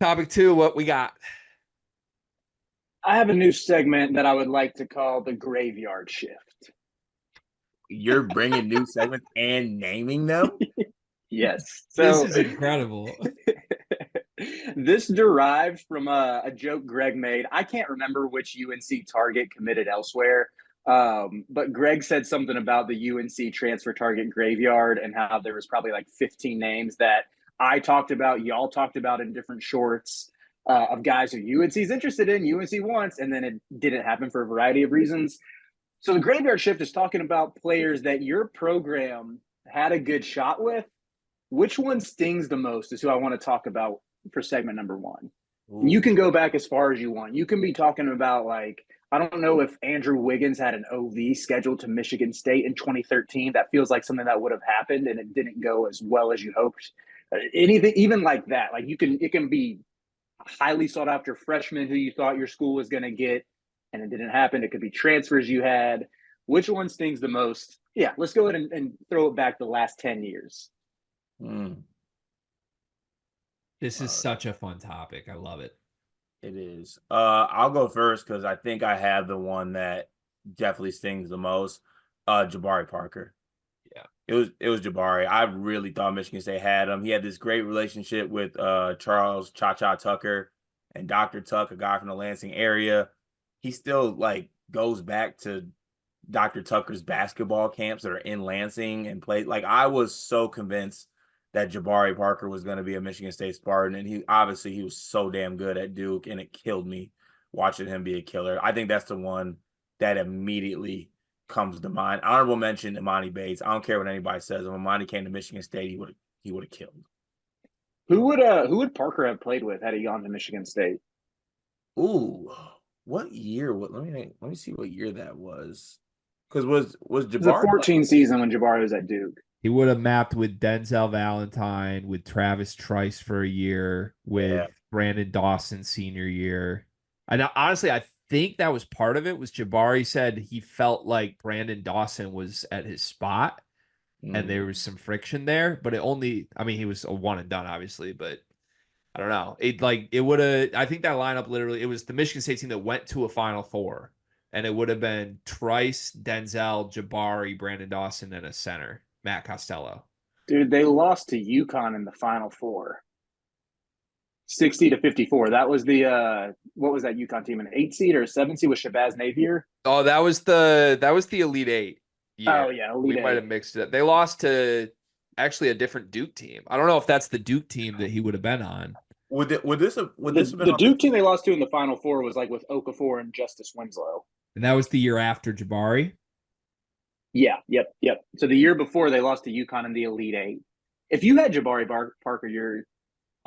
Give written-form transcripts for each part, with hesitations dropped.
Topic two, what we got? I have a new segment that I would like to call the graveyard shift. You're bringing new segments and naming them? Yes. This So is incredible. this derived from a joke Greg made. I can't remember which UNC target committed elsewhere, but Greg said something about the UNC transfer target graveyard and how there was probably like 15 names that I talked about, y'all talked about in different shorts of guys who UNC is interested in, UNC wants, and then it didn't happen for a variety of reasons. So the graveyard shift is talking about players that your program had a good shot with. Which one stings the most is who I want to talk about for segment number one. You Ooh. can go back as far as you want. You can be talking about like I don't know if Andrew Wiggins had an OV scheduled to Michigan State in 2013. That feels like something that would have happened and it didn't go as well as you hoped. Anything, even like that, like it can be highly sought after freshmen who you thought your school was going to get, and it didn't happen. It could be transfers you had. Which one stings the most? Yeah, let's go ahead and throw it back the last 10 years. Mm, This is uh, such a fun topic. I love it. it is. I'll go first because I think I have the one that definitely stings the most. Jabari Parker. Yeah. It was Jabari. I really thought Michigan State had him. He had this great relationship with Charles Cha Cha Tucker and Dr. Tuck, a guy from the Lansing area. He still like goes back to Dr. Tucker's basketball camps that are in Lansing and played. Like I was so convinced that Jabari Parker was going to be a Michigan State Spartan, and he was so damn good at Duke, and it killed me watching him be a killer. I think that's the one that immediately comes to mind. Honorable mention Imani Bates. I don't care what anybody says. If Imani came to Michigan State, he would have killed. Who would Parker have played with had he gone to Michigan State? Ooh, what year? Let me see what year that was. Because was It was a Jabari like 14 season when Jabari was at Duke. He would have mapped with Denzel Valentine, with Travis Trice for a year, yeah. with Brandon Dawson senior year. And honestly, I think that was part of it. Was Jabari said he felt like Brandon Dawson was at his spot, and there Mm. was some friction there. But it only, I mean, he was a one and done, obviously. But I don't know. It would have. I think that lineup literally. It was the Michigan State team that went to a Final Four, and it would have been Trice, Denzel, Jabari, Brandon Dawson, and a center, Matt Costello. Dude, they lost to UConn in the Final Four, 60-54. That was the what was that UConn team? An 8 seed or a 7 seed with Shabazz Napier? Oh, that was the Elite Eight year. Oh yeah, We Elite might Eight. have mixed it up. They lost to actually a different Duke team. I don't know if that's the Duke team that he would have been on. Would this have been The on the Duke team they lost to in the Final Four was like with Okafor and Justice Winslow. And that was the year after Jabari. Yeah, yep. So the year before they lost to UConn in the Elite Eight. If you had Jabari Parker,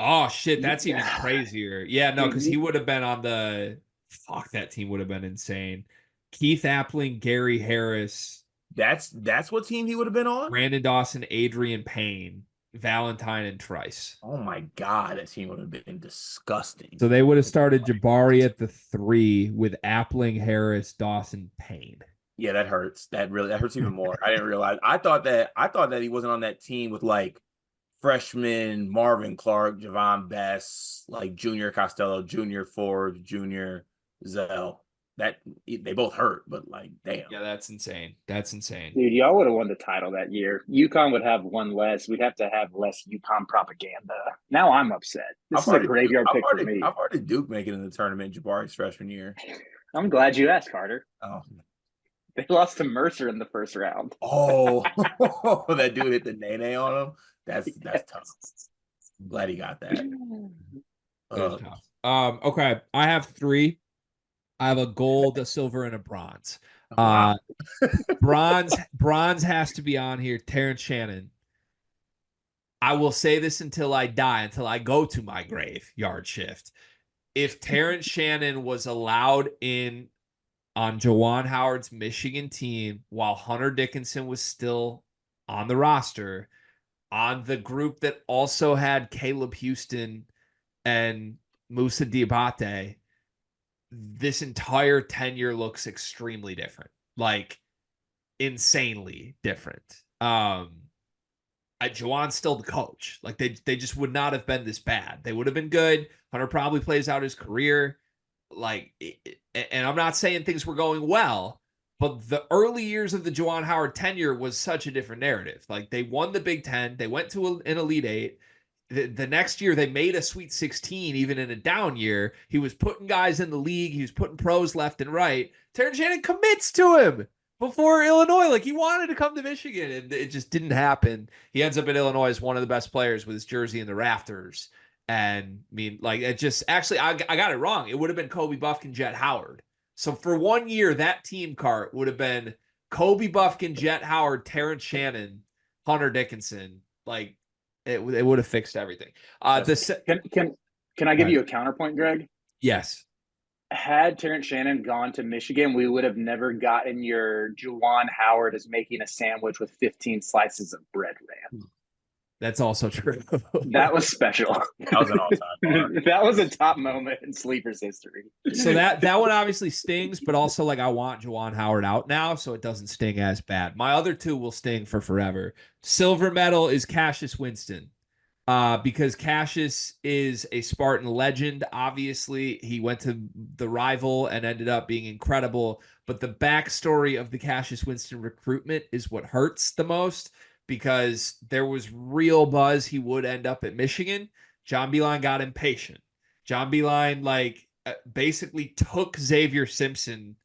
Oh shit, that's you, even crazier. Yeah, no, because he dude, would have been on the fuck, that team would have been insane. Keith Appling, Gary Harris, that's what team he would have been on? Brandon Dawson, Adrian Payne, Valentine, and Trice. Oh my God, that team would have been disgusting. So they would have started Jabari at the three with Appling, Harris, Dawson, Payne. Yeah, that hurts. That hurts even more. I didn't realize. I thought that he wasn't on that team with like freshman Marvin Clark, Javon Bess, like Junior Costello, Junior Forbes, Junior Zell. That they both hurt, but like damn. Yeah, that's insane. That's insane. y'all would have won the title that year. UConn would have one less. We'd have to have less UConn propaganda. Now I'm upset. How This is far a did Duke, graveyard how pick far for did how me. far did Duke make it in the tournament Jabari's freshman year? I'm glad you asked, Carter. Oh, They lost to Mercer in the first round. oh, that dude hit the nene on him. That's tough. I'm glad he got that. It was Uh, tough. Okay. I have three. I have a gold, a silver, and a bronze. wow. Uh bronze has to be on here. Terrence Shannon. I will say this until I die, until I go to my grave yard shift. If Terrence Shannon was allowed in on Jawan Howard's Michigan team while Hunter Dickinson was still on the roster, on the group that also had Caleb Houston and Musa Diabate, this entire tenure looks extremely different. Like insanely different. Juwan's still the coach. Like they just would not have been this bad. They would have been good. Hunter probably plays out his career. Like, and I'm not saying things were going well, but the early years of the Juwan Howard tenure was such a different narrative. Like they won the Big Ten, they went to an Elite Eight. The next year they made a Sweet 16, even in a down year. He was putting guys in the league. He was putting pros left and right. Terrence Shannon commits to him before Illinois. Like he wanted to come to Michigan, and it just didn't happen. He ends up at Illinois as one of the best players with his jersey in the rafters. And I mean, like it just actually, I got it wrong. It would have been Kobe Buffkin, Jet Howard. So for 1 year, that team cart would have been Kobe Buffkin, Jet Howard, Terrence Shannon, Hunter Dickinson. Like it would have fixed everything. Can I give you a counterpoint, Greg? Yes. Had Terrence Shannon gone to Michigan, we would have never gotten your Juwan Howard is making a sandwich with 15 slices of bread ran. That's also true. That was special. That was an all-time. That was a top moment in Sleepers history. So that one obviously stings, but also like I want Juwan Howard out now, so it doesn't sting as bad. My other two will sting for forever. Silver medal is Cassius Winston. Because Cassius is a Spartan legend. Obviously, he went to the rival and ended up being incredible. But the backstory of the Cassius Winston recruitment is what hurts the most, because there was real buzz he would end up at Michigan. John Beilein got impatient. John Beilein basically took Xavier Simpson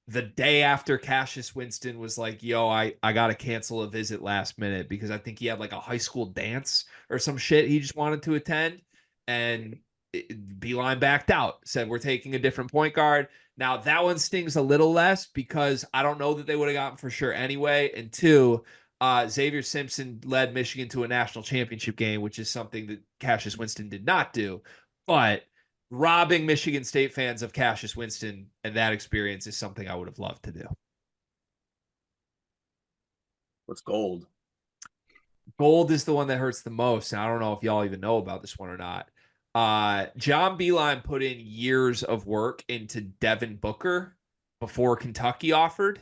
the day after Cassius Winston was like, yo, I got to cancel a visit last minute because I think he had like a high school dance or some shit he just wanted to attend. And Beilein backed out, said, we're taking a different point guard. Now, that one stings a little less because I don't know that they would have gotten for sure anyway. And two, Xavier Simpson led Michigan to a national championship game, which is something that Cassius Winston did not do. But robbing Michigan State fans of Cassius Winston and that experience is something I would have loved to do. What's gold? Gold is the one that hurts the most. And I don't know if y'all even know about this one or not. John Beilein put in years of work into Devin Booker before Kentucky offered.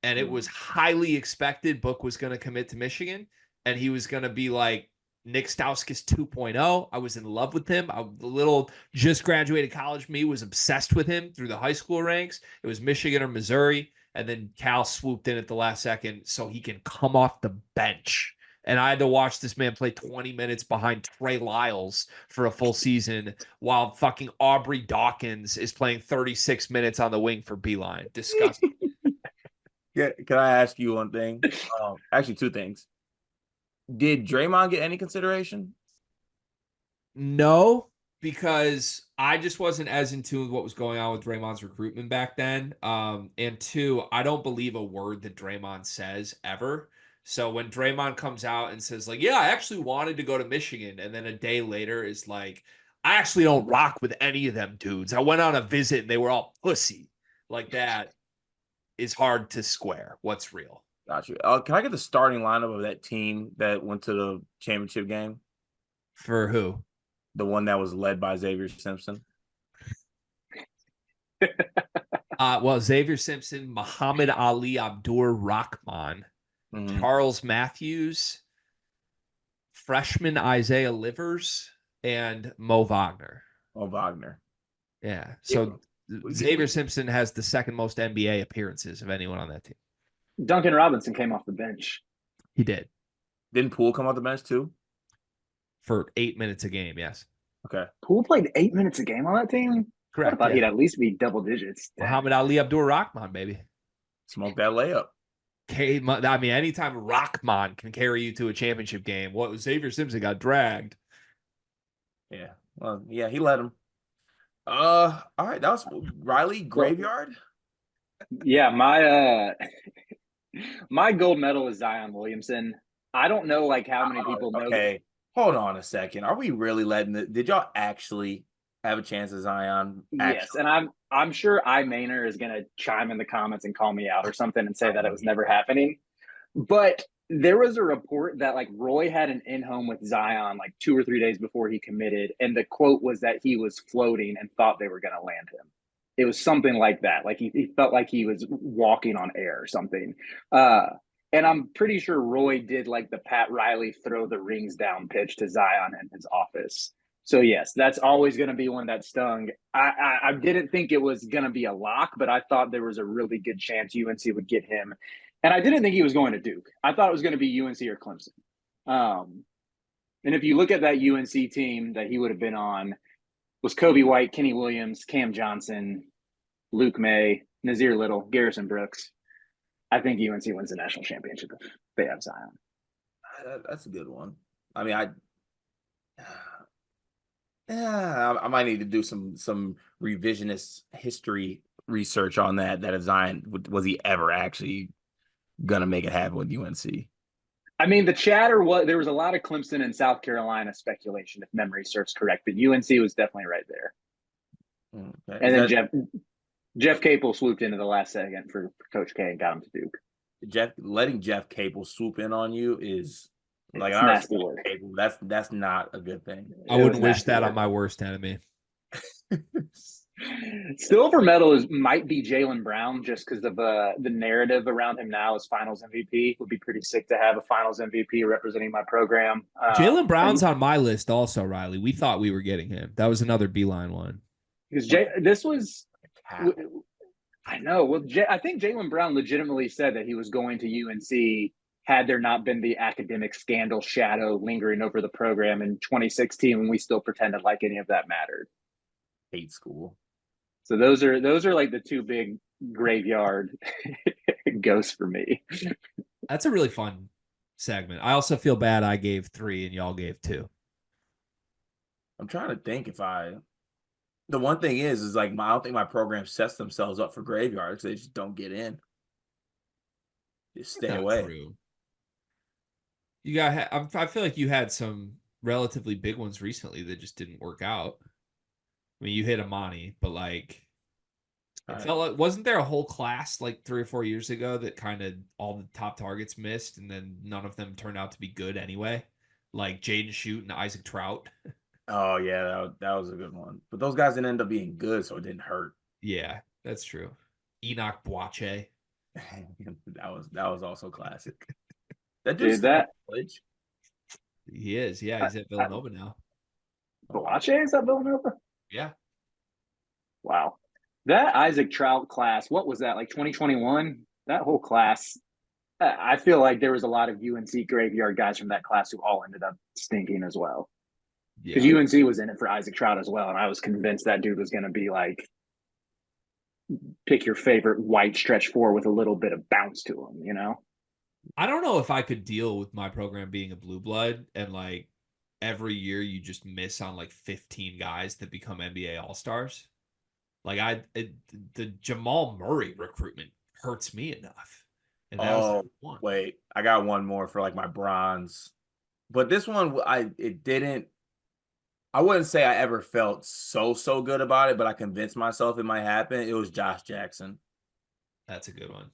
And it was highly expected Book was going to commit to Michigan. And he was going to be like Nick Stauskas 2.0. I was in love with him. The little just graduated college me was obsessed with him through the high school ranks. It was Michigan or Missouri. And then Cal swooped in at the last second so he can come off the bench. And I had to watch this man play 20 minutes behind Trey Lyles for a full season while fucking Aubrey Dawkins is playing 36 minutes on the wing for Beilein. Disgusting. Can I ask you one thing? Actually, two things. Did Draymond get any consideration? No, because I just wasn't as in tune with what was going on with Draymond's recruitment back then. And two, I don't believe a word that Draymond says ever. So when Draymond comes out and says like, yeah, I actually wanted to go to Michigan, and then a day later is like, I actually don't rock with any of them dudes. I went on a visit and they were all pussy. Like that is hard to square. What's real? Got you. Can I get the starting lineup of that team that went to the championship game? For who? The one that was led by Xavier Simpson. Well, Xavier Simpson, Muhammad Ali Abdur-Rahman, Charles Matthews, freshman Isaiah Livers, and Mo Wagner. Mo Wagner. Yeah. So Xavier Simpson has the second most NBA appearances of anyone on that team. Duncan Robinson came off the bench. He did. Didn't Poole come off the bench too? For 8 minutes a game, yes. Okay. Poole played 8 minutes a game on that team? Correct. I thought he'd at least be double digits. Muhammad Ali Abdur-Rahman, baby. Smoke that layup. I mean, anytime Rahman can carry you to a championship game, Xavier Simpson got dragged. Yeah. Well, yeah, he let him. All right, that was Riley Graveyard. Yeah, my gold medal is Zion Williamson. I don't know like how many people know. Okay, hold on a second. Are we really letting it? Did y'all actually have a chance at Zion? Yes, and I'm sure Maynard is gonna chime in the comments and call me out or something and say that it was never happening. But there was a report that like Roy had an in-home with Zion like 2 or 3 days before he committed, and the quote was that he was floating and thought they were gonna land him. It was something like that. Like he felt like he was walking on air or something. And I'm pretty sure Roy did like the Pat Riley throw the rings down pitch to Zion in his office. So yes, that's always going to be one that stung. I didn't think it was going to be a lock, but I thought there was a really good chance UNC would get him, and I didn't think he was going to Duke. I thought it was going to be UNC or Clemson. And if you look at that UNC team that he would have been on, was Kobe White, Kenny Williams, Cam Johnson, Luke May, Nazir Little, Garrison Brooks. I think UNC wins the national championship if they have Zion. That's a good one. I mean, I might need to do some revisionist history research on that if Zion was he ever actually gonna make it happen with UNC. I mean, the chatter was there was a lot of Clemson and South Carolina speculation, if memory serves correct, but UNC was definitely right there. Okay. And then Jeff Capel swooped into the last second for Coach K and got him to Duke. Letting Jeff Capel swoop in on you is like nasty work. Capel, that's not a good thing. I wouldn't wish that on my worst enemy. Silver medal might be Jaylen Brown just because of the narrative around him now as Finals MVP. Would be pretty sick to have a Finals MVP representing my program. Jaylen Brown's on my list also, Riley. We thought we were getting him. That was another Beeline one. Because this was, I know. Well, I think Jaylen Brown legitimately said that he was going to UNC had there not been the academic scandal shadow lingering over the program in 2016 when we still pretended like any of that mattered. Hate school. So those are like the two big graveyard ghosts for me. That's a really fun segment. I also feel bad I gave 3 and y'all gave 2. I'm trying to think the one thing is like I don't think my program sets themselves up for graveyards. They just don't get in. Just stay away. True. You got. I feel like you had some relatively big ones recently that just didn't work out. I mean, you hit Amani, but like, it felt like wasn't there a whole class like 3 or 4 years ago that kind of all the top targets missed, and then none of them turned out to be good anyway, like Jaden Shute and Isaac Trout. Oh yeah, that was a good one. But those guys didn't end up being good, so it didn't hurt. Yeah, that's true. Enoch Boache. that was also classic. That dude, that college. He is. Yeah, he's at Villanova now. Boache is at Villanova? Yeah. Wow. That Isaac Trout class, what was that, like 2021? That whole class, I feel like there was a lot of UNC graveyard guys from that class who all ended up stinking as well. Because UNC was in it for Isaac Trout as well, and I was convinced that dude was going to be like, pick your favorite white stretch 4 with a little bit of bounce to him, you know? I don't know if I could deal with my program being a blue blood and like every year you just miss on like 15 guys that become NBA All-Stars. Like the Jamal Murray recruitment hurts me enough. And that was one. Wait, I got one more for like my bronze. But this one I wouldn't say I ever felt so good about it, but I convinced myself it might happen. It was Josh Jackson. That's a good one.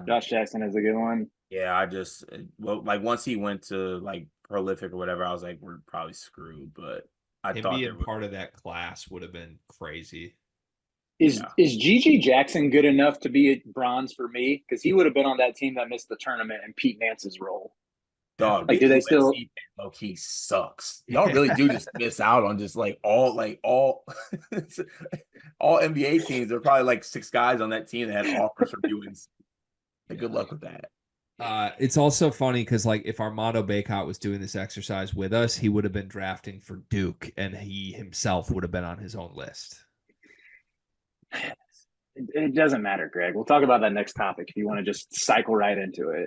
Josh Jackson is a good one. Yeah, like once he went to like prolific or whatever, I was like, we're probably screwed. But I thought being part of that class would have been crazy. Is Gigi Jackson good enough to be a bronze for me? Because he would have been on that team that missed the tournament in Pete Nance's role. Dog, like, do they still? Low-key sucks. Y'all really do just miss out on just like all NBA teams. There are probably like 6 guys on that team that had offers from UNC. Like, good luck with that. It's also funny because like if Armando Bacot was doing this exercise with us, he would have been drafting for Duke, and he himself would have been on his own list. It doesn't matter, Greg. We'll talk about that next topic if you want to just cycle right into it.